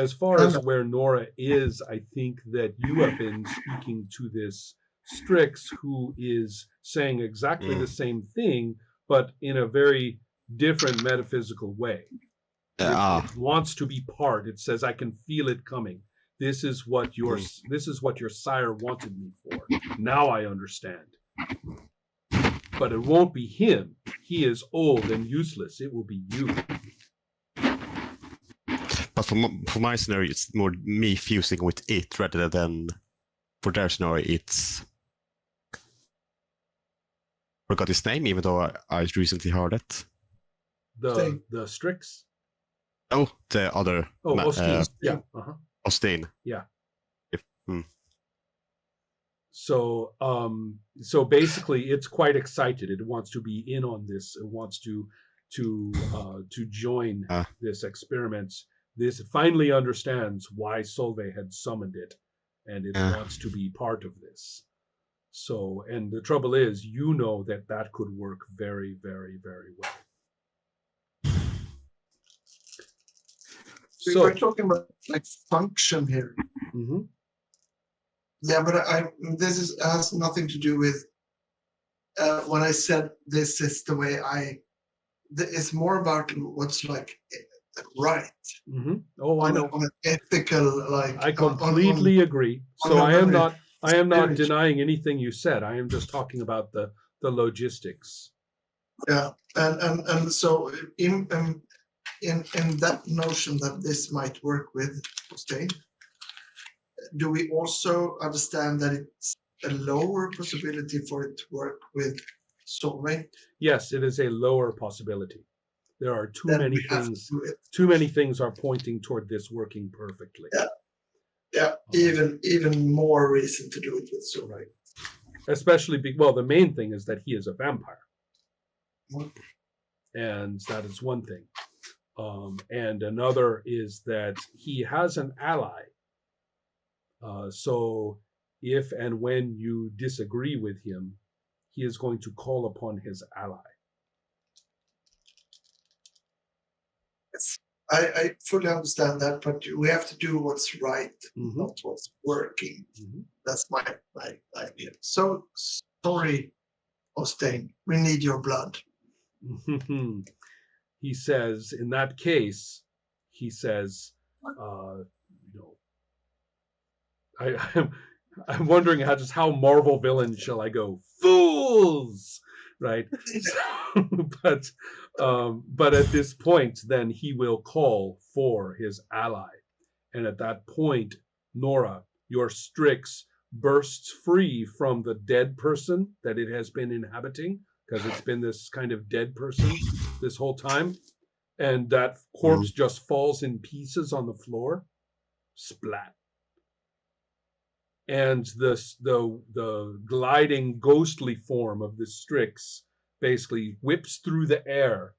as far as where Nora is, I think that you have been speaking to this Strix, who is saying exactly the same thing, but in a very different metaphysical way. It wants to be part. It says, "I can feel it coming. This is what your sire wanted me for. Now I understand." But it won't be him. He is old and useless. It will be you. But for my scenario, it's more me fusing with it rather than for their scenario, it's... Forgot his name, even though I recently heard it. The Strix? Oh, the other... Oh, Osteen. Yeah. Osteen. Yeah. So basically, it's quite excited. It wants to be in on this. It wants to join this experiment. This finally understands why Solveig had summoned it, and it wants to be part of this. So, and the trouble is, you know that could work very, very, very well. So we're talking about like function here. Mm-hmm. Yeah, but this has nothing to do with when I said this is the way it's more about what's like right. Mm-hmm. Oh, I know. On an ethical, like I completely agree. So I am not denying anything you said. I am just talking about the logistics. Yeah, and so in that notion that this might work with Osteen, do we also understand that it's a lower possibility for it to work with Solveig? Yes, it is a lower possibility. There are too many things. Too many things are pointing toward this working perfectly. Yeah. Even more reason to do it with Solveig. Right. Especially the main thing is that he is a vampire, and that is one thing. And another is that he has an ally. So if and when you disagree with him, he is going to call upon his ally. Yes, I fully understand that, but we have to do what's right, not what's working. Mm-hmm. That's my idea. So sorry, Osteen, we need your blood. He says, in that case, I'm wondering how Marvel villain shall I go? Fools, right? But at this point, then he will call for his ally, and at that point, Nora, your Strix bursts free from the dead person that it has been inhabiting, because it's been this kind of dead person this whole time, and that corpse just falls in pieces on the floor, splat. And the gliding ghostly form of the Strix basically whips through the air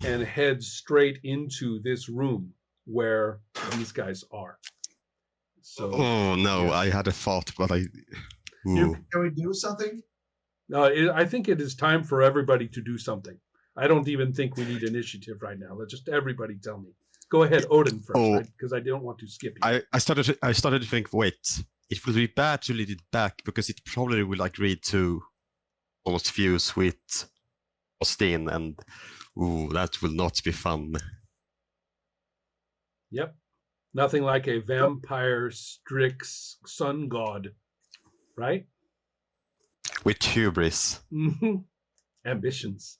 and heads straight into this room where these guys are. So, I had a thought, but Can we do something? No, I think it is time for everybody to do something. I don't even think we need initiative right now. Let's just everybody tell me. Go ahead, Odin first, because I don't want to skip you. I started to think, wait, it will be bad to lead it back because it probably will read to almost fuse with Osteen, and that will not be fun. Yep. Nothing like a vampire Strix sun god, right? With hubris. Mm-hmm. Ambitions.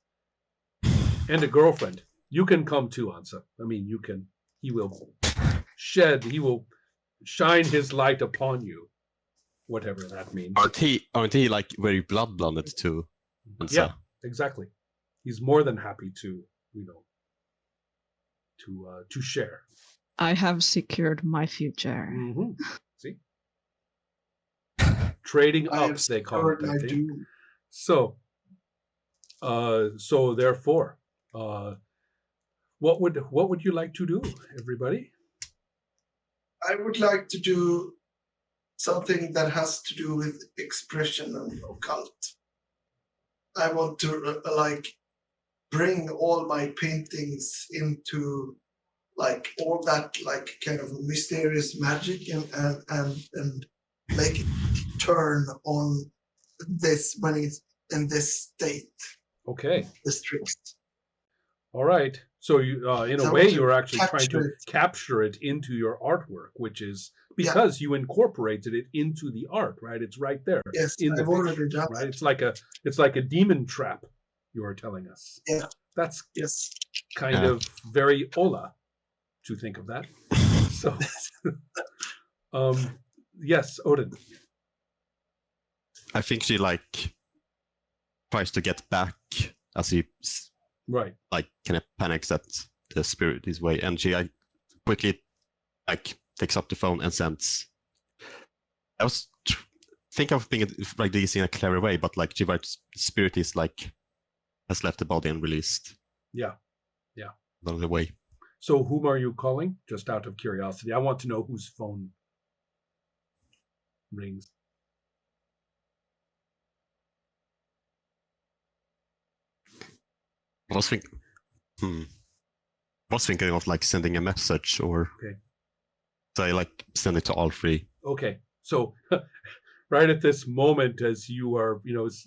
And a girlfriend. You can come too, Ansa. I mean, you can. He will shine his light upon you. Whatever that means. Aren't he very blood-blinded too? Ansa? Yeah, exactly. He's more than happy to share. I have secured my future. Mm-hmm. See? Trading up, they call it, I think. So therefore, what would you like to do, everybody? I would like to do something that has to do with expression and occult. I want to bring all my paintings into like all that like kind of mysterious magic and make it turn on this when it's in this state, Okay. the Strix. All right. So you, in So a I way, want to you're actually trying capture to it. capture it into your artwork, which is because you incorporated it into the art, right? It's right there Yes, in the I've already picture, done right? that. It's like a demon trap. You are telling us. Yeah. That's Yes. kind Yeah. of very Ola to think of that. So, yes, Odin. I think she like tries to get back as he Right. like kind of panics that the spirit is away, and she like, quickly like takes up the phone and sends. I was think of thinking like this in a clever way, but like she writes, spirit is like has left the body and released. Yeah. Along the way. So, whom are you calling? Just out of curiosity, I want to know whose phone rings. I was thinking of like sending a message, or Okay. so I like send it to all three. Okay. So, right at this moment, as you are,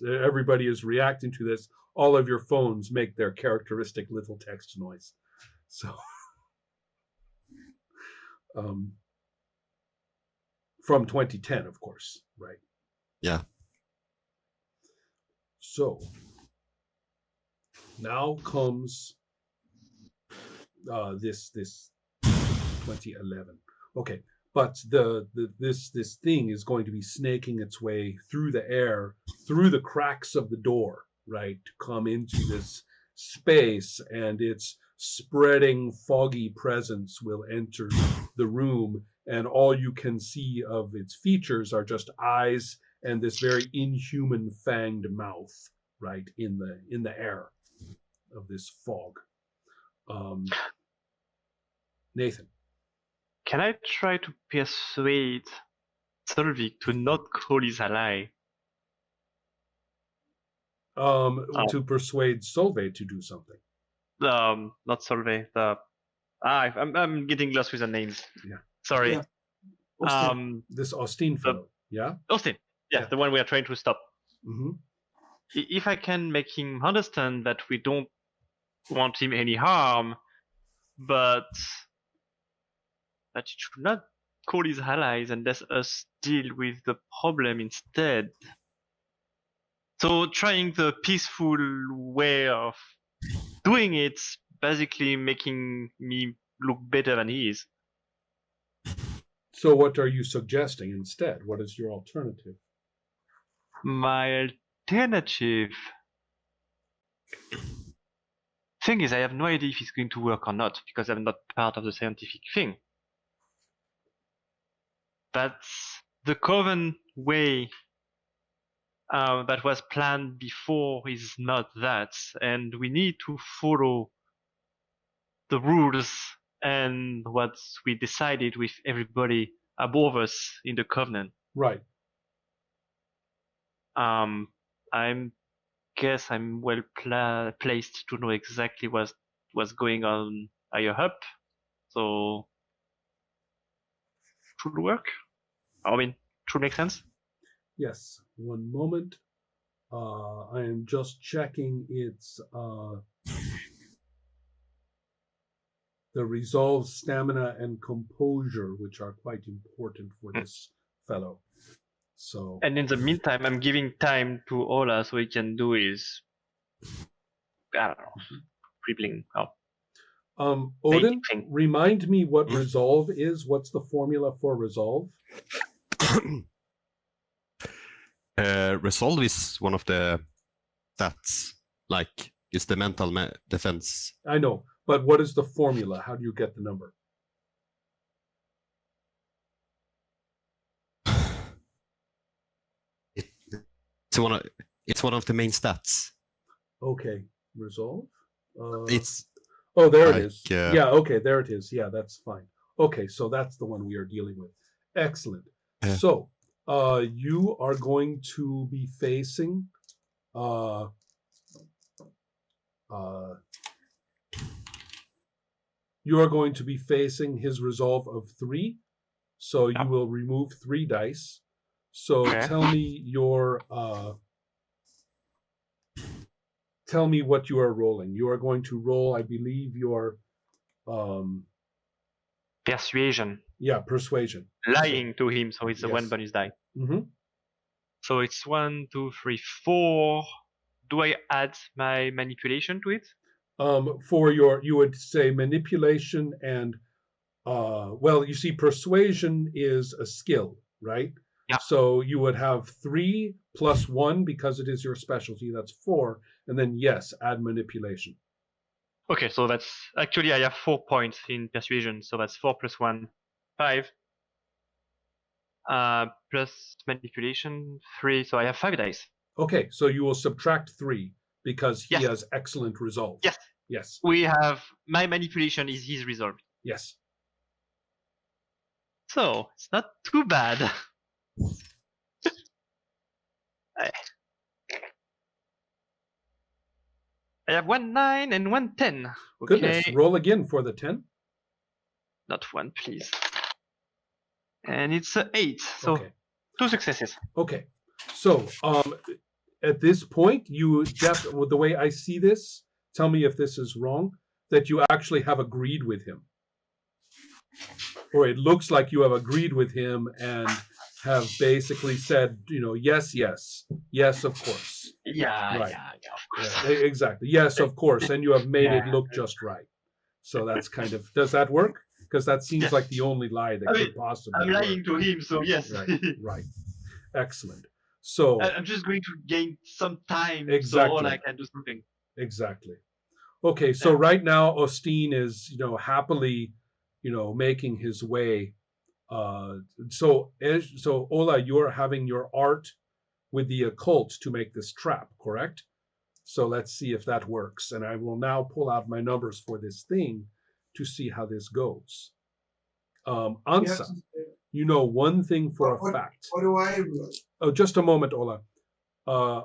everybody is reacting to this, all of your phones make their characteristic little text noise. So, from 2010, of course, right? Yeah. So, now comes this 2011. Okay, but this thing is going to be snaking its way through the air, through the cracks of the door, right, to come into this space, and its spreading foggy presence will enter the room, and all you can see of its features are just eyes and this very inhuman fanged mouth, right, in the air of this fog. Nathan. Can I try to persuade Solvik to not call his ally? To persuade Solveig to do something. Not Solveig. I'm getting lost with the names. Yeah. Sorry. Yeah. Austin. This Austin fellow. Yeah. Austin. Yeah, the one we are trying to stop. Mm-hmm. If I can make him understand that we don't want him any harm, but that he should not call his allies and let us deal with the problem instead. So trying the peaceful way of doing it, basically making me look better than he is. So what are you suggesting instead? What is your alternative? My alternative thing is I have no idea if it's going to work or not, because I'm not part of the scientific thing. But the Coven way that was planned before is not that, and we need to follow the rules and what we decided with everybody above us in the Covenant. Right. I guess I'm well placed to know exactly what's going on higher up, so should work. I mean, should make sense. Yes. One moment. I am just checking its the resolve, stamina, and composure, which are quite important for this fellow. So. And in the meantime, I'm giving time to Ola so he can do his, I don't know, dribbling. Odin, thing. remind me what resolve is. What's the formula for resolve? Resolve is one of the stats, like it's the mental defense. I know, but what is the formula? How do you get the number? It's one of the main stats. Okay, resolve. It's oh, there like, it is. Yeah, okay, there it is. Yeah, that's fine. Okay, so that's the one we are dealing with. Excellent. So, you are going to be facing you are going to be facing his resolve of 3. So you will remove 3 dice. So Okay. tell me what you are rolling. You are going to roll, I believe, your Persuasion. persuasion. Lying to him, so it's a Yes. 1 bonus die. Mm-hmm. So it's 1, 2, 3, 4. Do I add my manipulation to it? For you would say manipulation and you see, persuasion is a skill, right? Yeah. So you would have 3 plus 1 because it is your specialty. That's 4, and then yes, add manipulation. Okay, so that's actually I have 4 points in persuasion, so that's 4 plus 1, 5. Plus manipulation 3, so I have 5 dice. Okay, so you will subtract 3 because he Yes. has excellent resolve. Yes. Yes. We have my manipulation is his resolve. Yes. So it's not too bad. I have 1 9 and 1 10. Okay. Goodness, roll again for the 10. Not 1, please. And it's 8. So Okay. 2 successes. Okay. So at this point, the way I see this, tell me if this is wrong, that you actually have agreed with him. Or it looks like you have agreed with him and have basically said, yes, of course. Yeah, Right. yeah, of course. Yeah, exactly. Yes, of course. And you have made it look just right. So that's kind of, does that work? Because that seems Yes. like the only lie that could possibly I'm work. lying to him, so yes. Right. Excellent. So I'm just going to gain some time, Exactly. so all I can do something. Exactly. Okay, so right now Osteen is, happily, making his way. So Ola, you're having your art with the occult to make this trap, correct? So let's see if that works. And I will now pull out my numbers for this thing to see how this goes. Ansa, you know one thing for a fact. What do I roll? Oh, just a moment, Ola.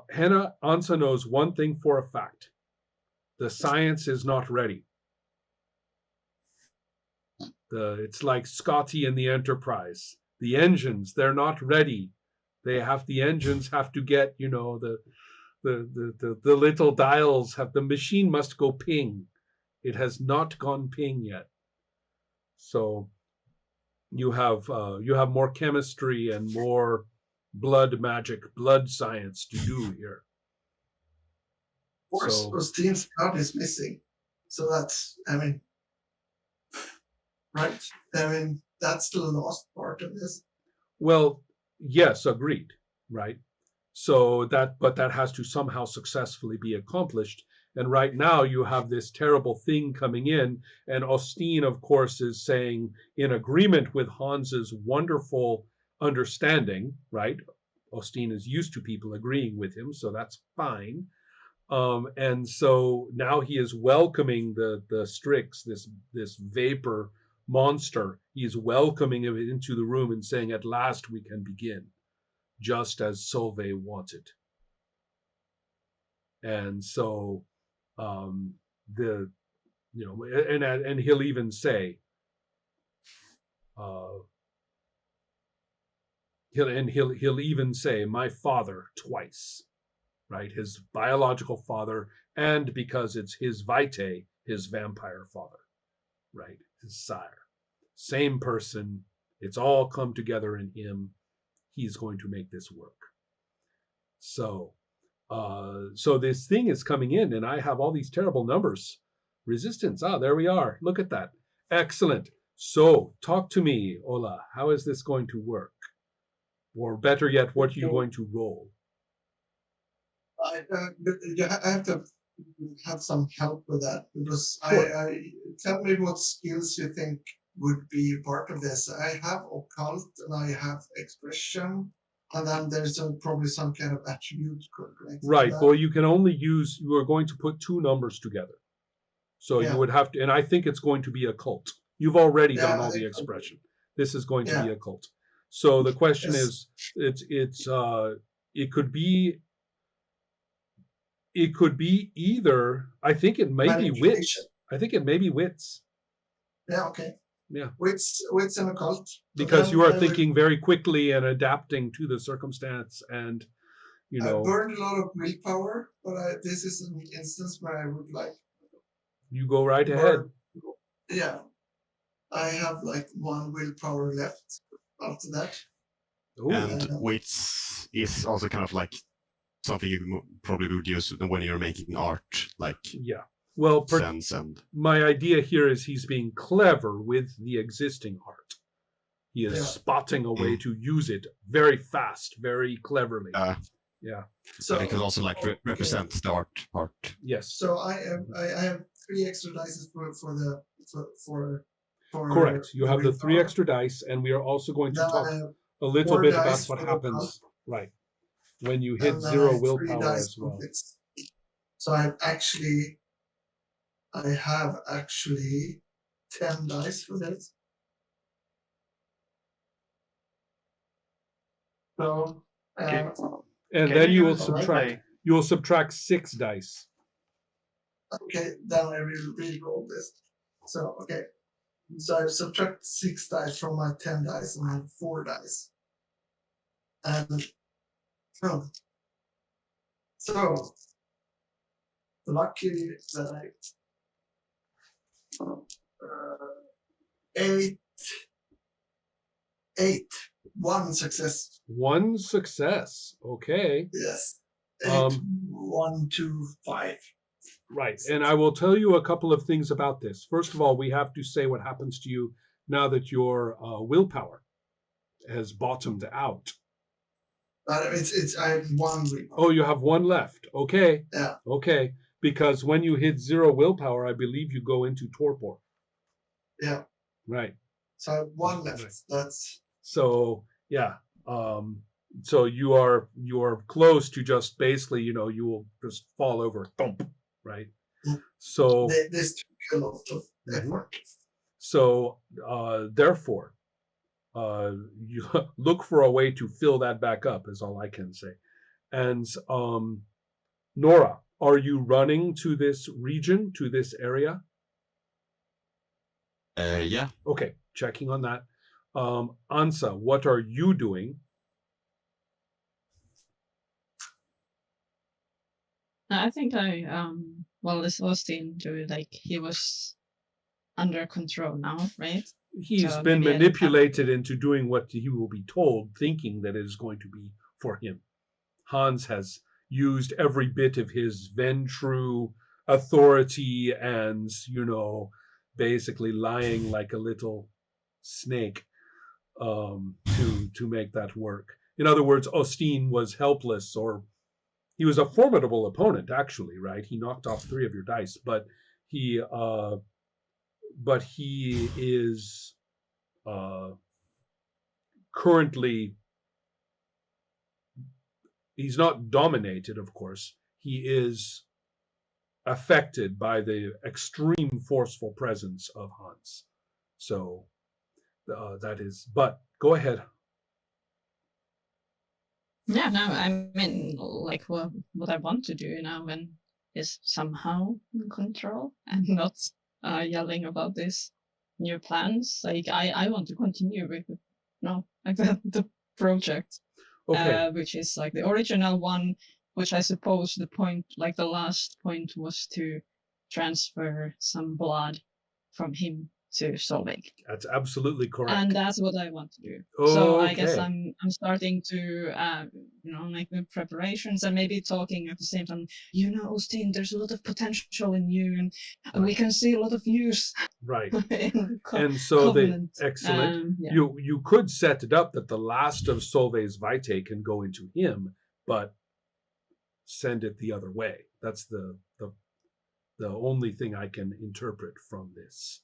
Henna, Ansa knows one thing for a fact. The science is not ready. It's like Scotty and the Enterprise. The engines, they're not ready. The engines have to get, the little dials the machine must go ping. It has not gone ping yet. So you have more chemistry and more blood science to do here. Of course, So- Osteen's blood is missing. So that's, right? That's the last part of this. Well, yes, agreed, right? So that has to somehow successfully be accomplished. And right now you have this terrible thing coming in, and Osteen, of course, is saying in agreement with Hans's wonderful understanding, right? Osteen is used to people agreeing with him, so that's fine. And so now he is welcoming the Strix, this vapor monster. He's welcoming it into the room and saying, "At last we can begin, just as Solveig wanted." And so, and he'll even say, he'll even say, "My father," twice, right? His biological father, and because it's his Vitae, his vampire father, right? His sire. Same person. It's all come together in him. He's going to make this work. So this thing is coming in, and I have all these terrible numbers. Resistance. There we are. Look at that. Excellent. So talk to me, Ola. How is this going to work? Or better yet, what are you going to roll? I have to have some help with that, because Sure. I tell me what skills you think would be part of this. I have occult and I have expression, and then there's probably some kind of attribute connected to Right. that. Well, you can only use, you are going to put 2 numbers together. So Yeah. you would have to, and I think it's going to be occult. You've already done I all the think so. expression. This is going to be Yeah. occult. So the question Yes. is, it could be either, I think it may be wits. Manipulation. I think it may be wits. Yeah, okay. Yeah. Wits and occult. Because Then you are I will- thinking very quickly and adapting to the circumstance, and I burned a lot of willpower, but this is an instance where I would like you go right ahead. burn. Yeah, I have like 1 willpower left after that. Ooh. And wits is also kind of like something you probably would use when you're making art, like Yeah. Well, sense and my idea here is he's being clever with the existing art. He is Yeah. spotting a way to use it very fast, very cleverly. Yeah. So but it could also like represent the art part. Yes. So I have 3 extra dice for Correct. You have the 3 willpower. extra dice, and we are also going to Then talk I have a little 4 bit dice about what for happens. Right. When you hit and then I 0 have 3 willpower dice as for well. wits. So I have actually 10 dice for this. So Okay. And Can then you will use subtract. my- You will subtract 6 dice. okay, then I will re-roll this. So okay. So I subtract 6 dice from my 10 dice and I have 4 dice. And so lucky that I 8 1 success. 1 success. Okay. Yes. 8 Um, 1 2 5. Right. And I will tell you a couple of things about this. First of all, we have to say what happens to you now that your willpower has bottomed out. It's I have 1 willpower. Oh, you have 1 left. Okay. Yeah. Okay. Because when you hit 0 willpower, I believe you go into torpor. Yeah. Right. So I have 1 left. Right. That's So yeah. So you are close to just basically, you will just fall over. Thump. Right. Mm. So this took a lot of effort. So therefore, you look for a way to fill that back up is all I can say. And Nora, are you running to this region, to this area? Yeah. Okay, checking on that. Ansa, what are you doing? I think this was into like he was under control now, right? He's So been maybe I don't have- manipulated into doing what he will be told, thinking that it is going to be for him. Hans has used every bit of his Ventru authority and, basically lying like a little snake to make that work. In other words, Osteen was helpless, or he was a formidable opponent, actually, right? He knocked off 3 of your dice, but he is currently, he's not dominated, of course. He is affected by the extreme forceful presence of Hans. So that is, but go ahead. Yeah, no, I mean, like what I want to do now is somehow in control and not yelling about this new plans. Like I want to continue with the project, Okay. which is like the original one, which I suppose the last point was to transfer some blood from him to Solveig. That's absolutely correct. And that's what I want to do. So I guess Okay. I'm starting to make the preparations and maybe talking at the same time. Osteen, there's a lot of potential in you, and we can see a lot of use. Right. in And so Covenant. excellent. Yeah. You could set it up that the last of Solveig's Vitae can go into him, but send it the other way. That's the only thing I can interpret from this.